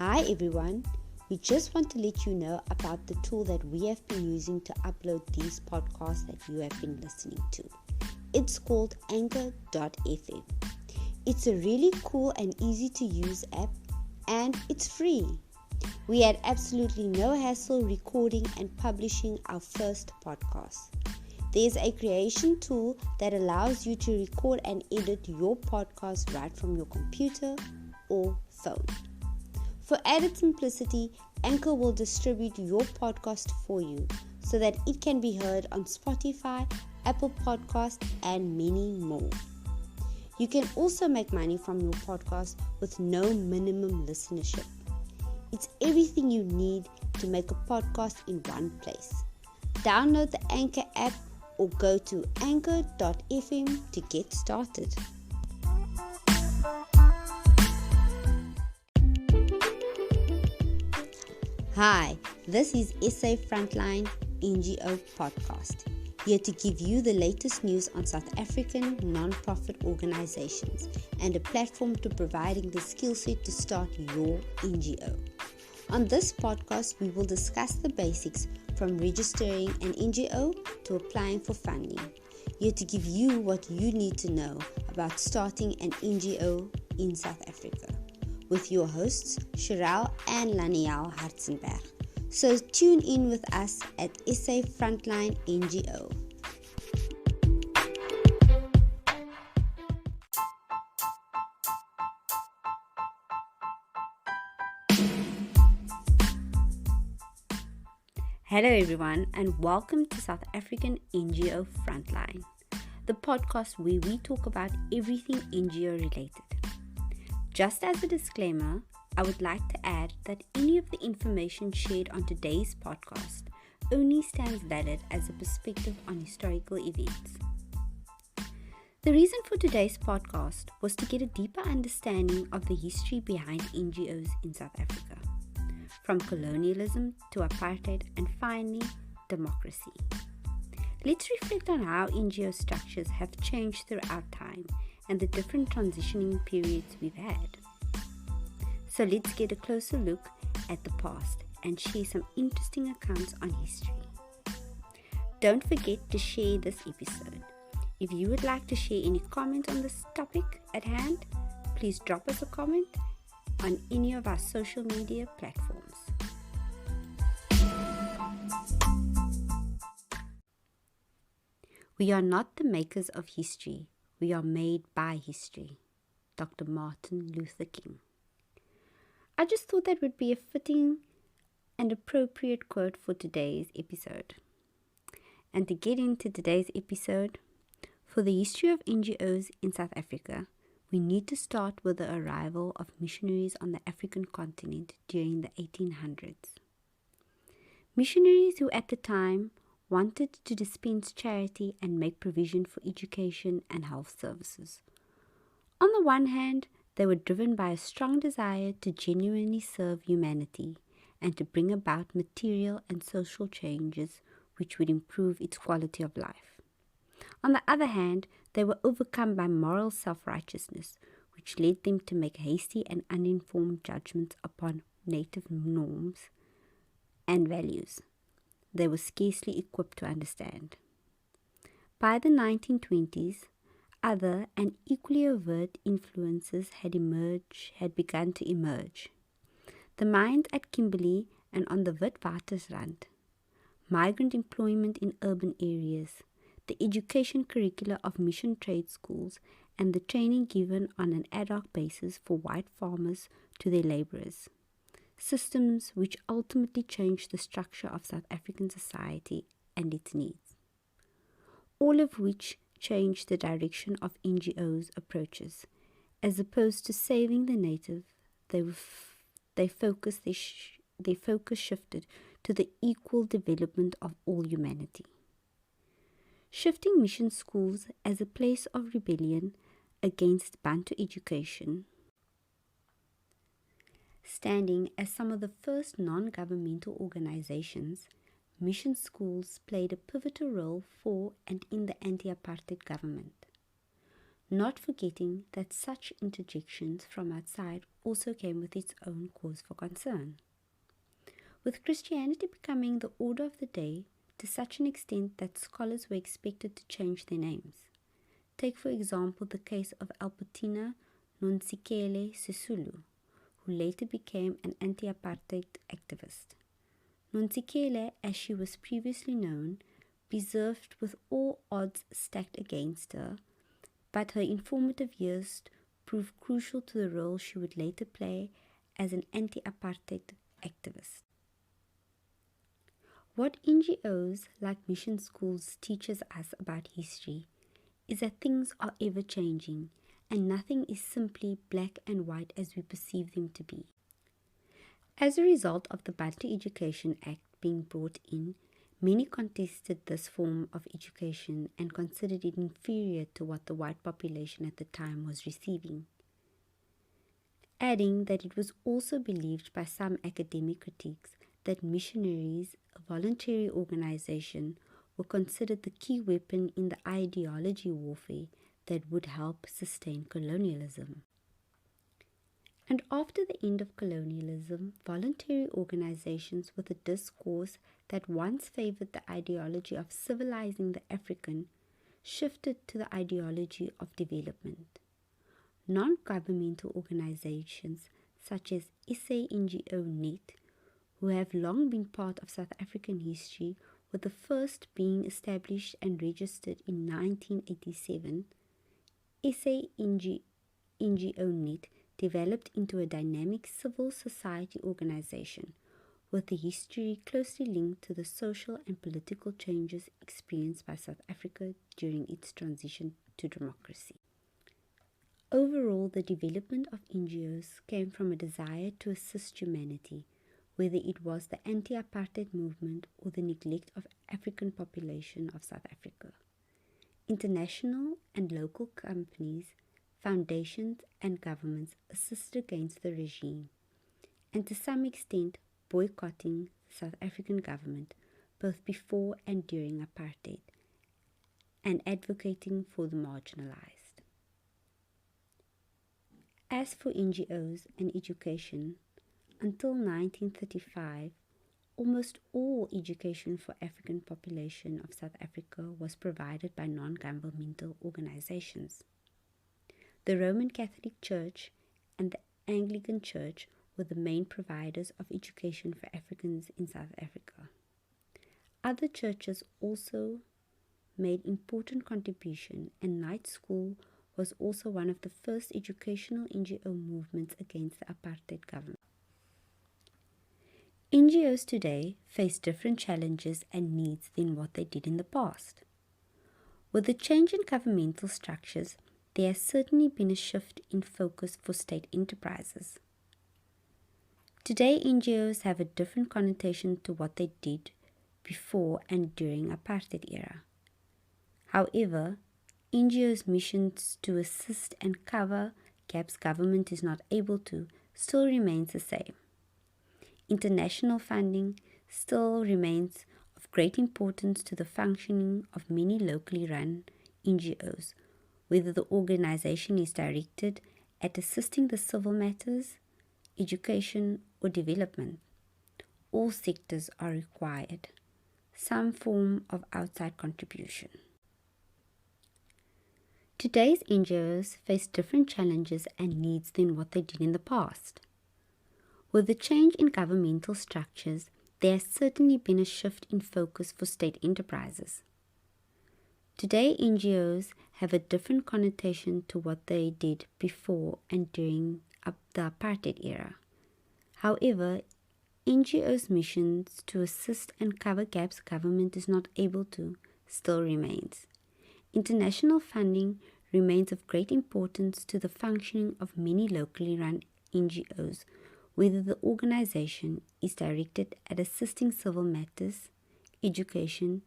Hi everyone, we just want to let you know about the tool that we have been using to upload these podcasts that you have been listening to. It's called Anchor.fm. It's a really cool and easy to use app and it's free. We had absolutely no hassle recording and publishing our first podcast. There's a creation tool that allows you to record and edit your podcast right from your computer or phone. For added simplicity, Anchor will distribute your podcast for you so that it can be heard on Spotify, Apple Podcasts, and many more. You can also make money from your podcast with no minimum listenership. It's everything you need to make a podcast in one place. Download the Anchor app or go to anchor.fm to get started. Hi, this is SA Frontline NGO podcast, here to give you the latest news on South African non-profit organizations and a platform to providing the skill set to start your NGO. On this podcast, we will discuss the basics from registering an NGO to applying for funding, here to give you what you need to know about starting an NGO in South Africa, with your hosts, Cheryl and Laniel Hartzenberg. So tune in with us at SA Frontline NGO. Hello everyone and welcome to South African NGO Frontline, the podcast where we talk about everything NGO related. Just as a disclaimer, I would like to add that any of the information shared on today's podcast only stands valid as a perspective on historical events. The reason for today's podcast was to get a deeper understanding of the history behind NGOs in South Africa, from colonialism to apartheid and finally, democracy. Let's reflect on how NGO structures have changed throughout time and the different transitioning periods we've had. So let's get a closer look at the past and share some interesting accounts on history. Don't forget to share this episode. If you would like to share any comment on this topic at hand, please drop us a comment on any of our social media platforms. We are not the makers of history. We are made by history. Dr. Martin Luther King. I just thought that would be a fitting and appropriate quote for today's episode. And to get into today's episode, for the history of NGOs in South Africa, we need to start with the arrival of missionaries on the African continent during the 1800s. Missionaries who at the time wanted to dispense charity and make provision for education and health services. On the one hand, they were driven by a strong desire to genuinely serve humanity and to bring about material and social changes which would improve its quality of life. On the other hand, they were overcome by moral self-righteousness, which led them to make hasty and uninformed judgments upon native norms and values they were scarcely equipped to understand. By the 1920s, other and equally overt influences had begun to emerge. The mines at Kimberley and on the Witwatersrand, migrant employment in urban areas, the education curricula of mission trade schools, and the training given on an ad hoc basis for white farmers to their laborers. Systems which ultimately changed the structure of South African society and its needs. All of which changed the direction of NGOs' approaches. As opposed to saving the native, their focus shifted to the equal development of all humanity. Shifting mission schools as a place of rebellion against Bantu education, standing as some of the first non-governmental organizations, mission schools played a pivotal role for and in the anti-apartheid government. not forgetting that such interjections from outside also came with its own cause for concern. With Christianity becoming the order of the day to such an extent that scholars were expected to change their names. Take, for example, the case of Albertina Nonsikele Sisulu, who later became an anti-apartheid activist. Nonsikele, as she was previously known, persevered with all odds stacked against her, but her informative years proved crucial to the role she would later play as an anti-apartheid activist. What NGOs like mission schools teaches us about history is that things are ever changing and nothing is simply black and white as we perceive them to be. As a result of the Bantu Education Act being brought in, many contested this form of education and considered it inferior to what the white population at the time was receiving, adding that it was also believed by some academic critics that missionaries, a voluntary organization, were considered the key weapon in the ideology warfare that would help sustain colonialism. And after the end of colonialism, voluntary organizations with a discourse that once favored the ideology of civilizing the African shifted to the ideology of development. Non-governmental organizations such as SA NGO Net, who have long been part of South African history, were the first being established and registered in 1987. SA NGO Net developed into a dynamic civil society organization with a history closely linked to the social and political changes experienced by South Africa during its transition to democracy. Overall, the development of NGOs came from a desire to assist humanity, whether it was the anti-apartheid movement or the neglect of African population of South Africa. International and local companies, foundations and governments assisted against the regime and to some extent boycotting the South African government both before and during apartheid and advocating for the marginalized. As for NGOs and education, until 1935, almost all education for African population of South Africa was provided by non-governmental organizations. The Roman Catholic Church and the Anglican Church were the main providers of education for Africans in South Africa. Other churches also made important contribution, and night school was also one of the first educational NGO movements against the apartheid government. NGOs today face different challenges and needs than what they did in the past. With the change in governmental structures, there has certainly been a shift in focus for state enterprises. Today, NGOs have a different connotation to what they did before and during apartheid era. However, NGOs' missions to assist and cover gaps government is not able to still remains the same. International funding still remains of great importance to the functioning of many locally run NGOs, whether the organization is directed at assisting the civil matters, education, or development. All sectors are required some form of outside contribution. Today's NGOs face different challenges and needs than what they did in the past. With the change in governmental structures, there has certainly been a shift in focus for state enterprises. Today, NGOs have a different connotation to what they did before and during the apartheid era. However, NGOs' missions to assist and cover gaps government is not able to still remains. International funding remains of great importance to the functioning of many locally run NGOs, whether the organization is directed at assisting civil matters, education,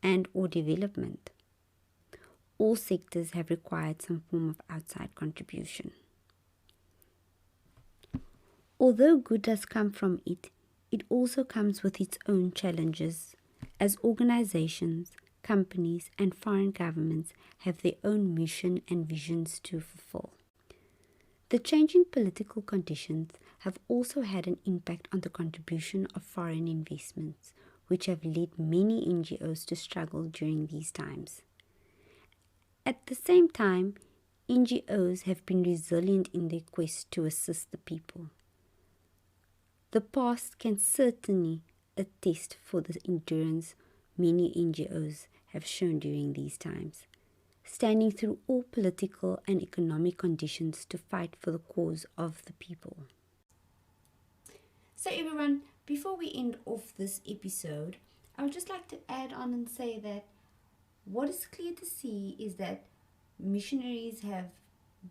and or development. All sectors have required some form of outside contribution. Although good does come from it, it also comes with its own challenges, as organizations, companies, and foreign governments have their own mission and visions to fulfill. The changing political conditions have also had an impact on the contribution of foreign investments, which have led many NGOs to struggle during these times. At the same time, NGOs have been resilient in their quest to assist the people. The past can certainly attest for the endurance many NGOs have shown during these times, standing through all political and economic conditions to fight for the cause of the people. So everyone, before we end off this episode, I would just like to add on and say that what is clear to see is that missionaries have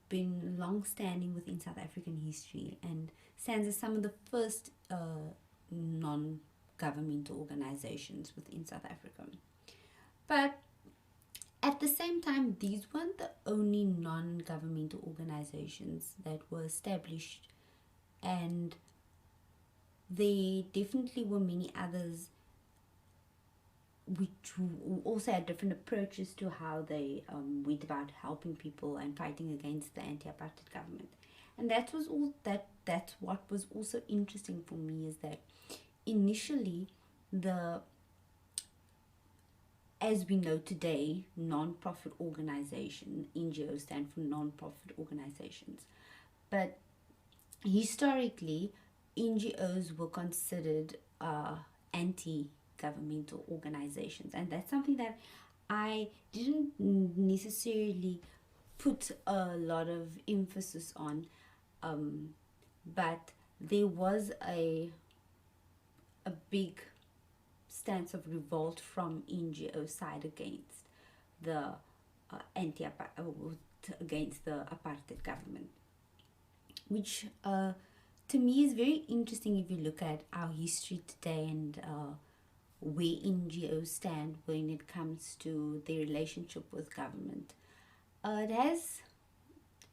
been long-standing within South African history and stands as some of the first non-governmental organizations within South Africa. But at the same time, these weren't the only non-governmental organizations that were established, and there definitely were many others which also had different approaches to how they went about helping people and fighting against the anti-apartheid government. And that's what was also interesting for me, is that initially as we know today, non-profit organization, NGO stand for non-profit organizations. But historically, NGOs were considered anti-governmental organizations. And that's something that I didn't necessarily put a lot of emphasis on. But there was a big stance of revolt from NGO side against the against the apartheid government, which to me is very interesting if you look at our history today and where NGOs stand when it comes to their relationship with government. It has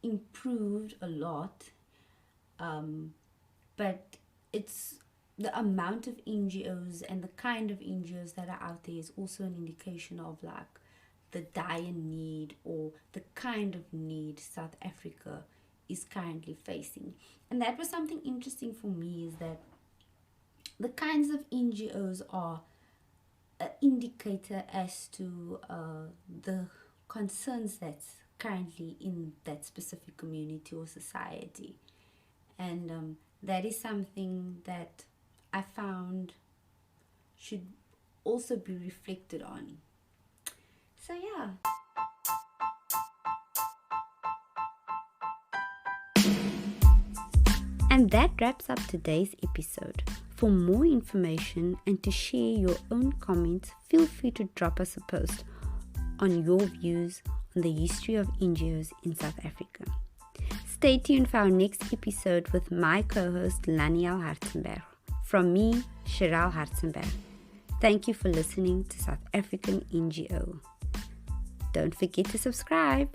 improved a lot, but it's the amount of NGOs and the kind of NGOs that are out there is also an indication of like the dire need or the kind of need South Africa is currently facing. And that was something interesting for me, is that the kinds of NGOs are an indicator as to the concerns that's currently in that specific community or society. And that is something that I found should also be reflected on. So yeah. And that wraps up today's episode. For more information and to share your own comments, feel free to drop us a post on your views on the history of NGOs in South Africa. Stay tuned for our next episode with my co-host Laniel Hartzenberg. From me, Cheryl Hartzenberg. Thank you for listening to South African NGO. Don't forget to subscribe.